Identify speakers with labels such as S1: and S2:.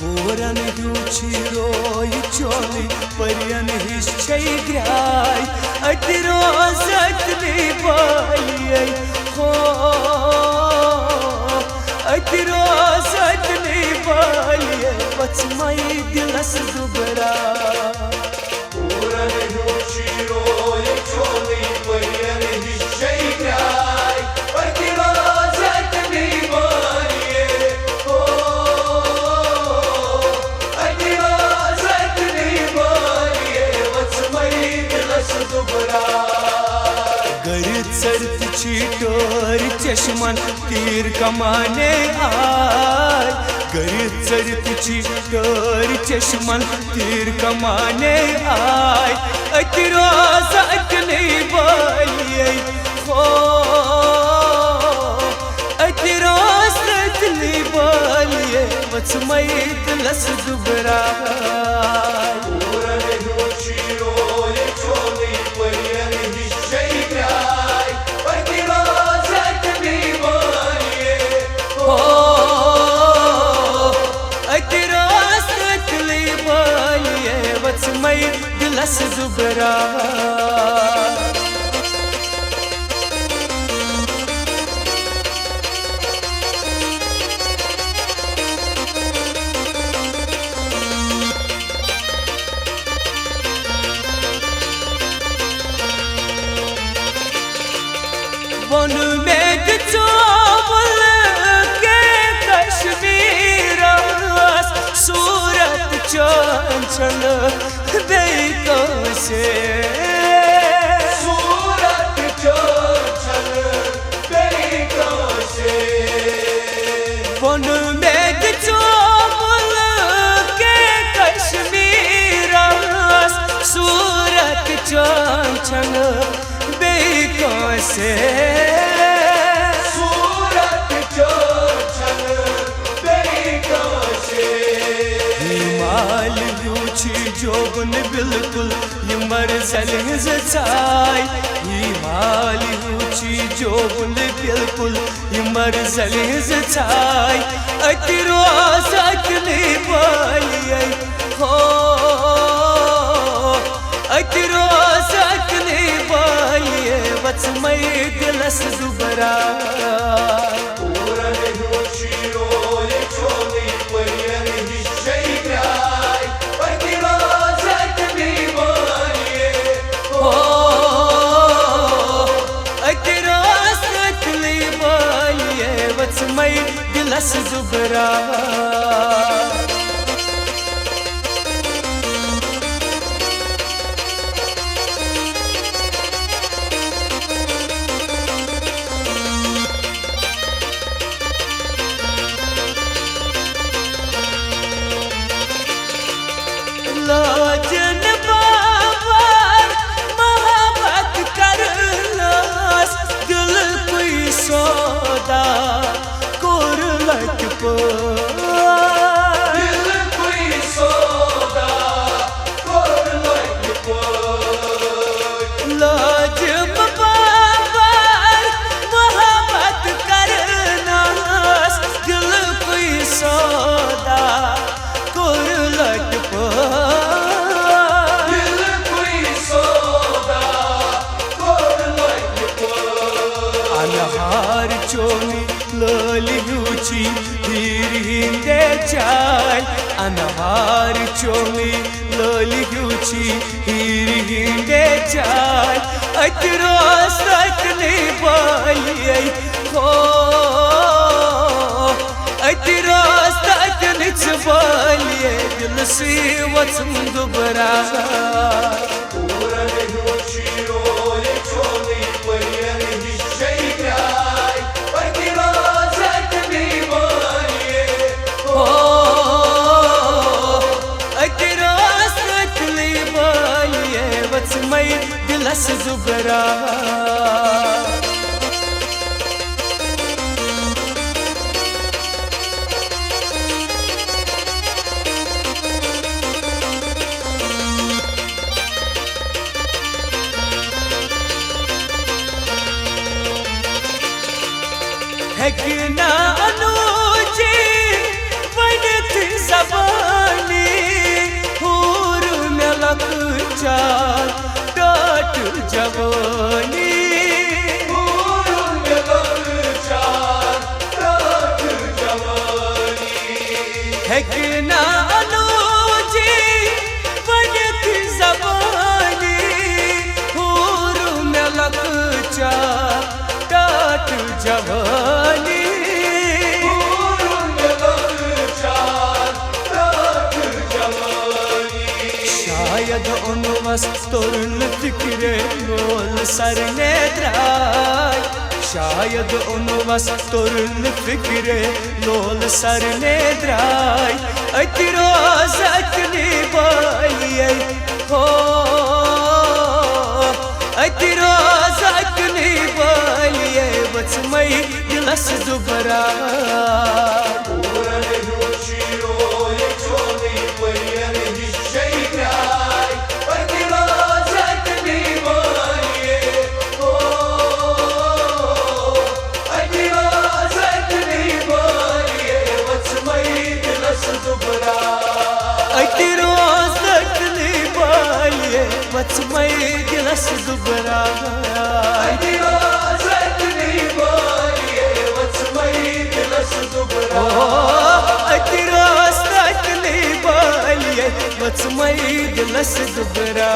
S1: Koran hjuči roj čoli, parjan hišćaj graj, a ti rozat ne balijaj, a ti rozat ne balijaj, pac maj dilas dubra.
S2: Koran hjuči roj čoli, parjan hišćaj graj, a ti rozat ne balijaj,
S1: गर चढ़त चीटोर चश्मन तीर कमाने आय, गर चढ़त चीटोर चश्मन तीर कमाने आय, अति रोज़त नहीं बालियै हो, अति रोज़त नहीं बालियै वच मै दिलस दुबराय. दिलस दुबरा वन में चोवल के कश्मीर सूरत चंचल से
S2: सूरत चंचल से
S1: वन में चोवल के कश्मीर सूरत चंचल से
S2: सूरत चंचल से
S1: हिमाल यूची जोबन बिल्कुल ये मरसल चाय, हिमाल यूची जोबन बिल्कुल ये मरसल चाय, अति रोज़त नहीं बालियै हो, अति रोज़त नहीं बालियै वच मै दिलस दुबरा. मै दिलस दुबरा लाजन बाबर मोहब्बत करलास दिल कोई सौदा
S2: दिल कोई सौदा
S1: लाज बाबर मोहब्बत करना दिल कोई सौदा
S2: दिल कोई सौदा
S1: अनहार चोनी लाली यूची हीर हिंदे चाल, अनहार चोनी लाली यूची हीर हिंदे चाल, अति रोज़त नहीं बालियै हो, अति रोज़त नहीं बालियै दिल से वचन दुबरा. मै दिलस दुबरा है कि ना अनुजी बनती ज़बान हेकना अनुजी पड़त जबानी हूर में लकचा टाट जवानी शायद उनवस तुरन फिक्रे बोल सरने द्राय शायद उनवस तुरन फिक्रे लोल सरने द्राय अतिरोज अतनी बालिए हो अतिरोज अतनी बालिए बच मई दिलस दुबरा रोज तकनी बालिए बच मई दिलस दुबरा रोज तकनी बालिए बच मई दिलस दुबरा रोज तकनी बालिए बच मई दिलस दुबरा।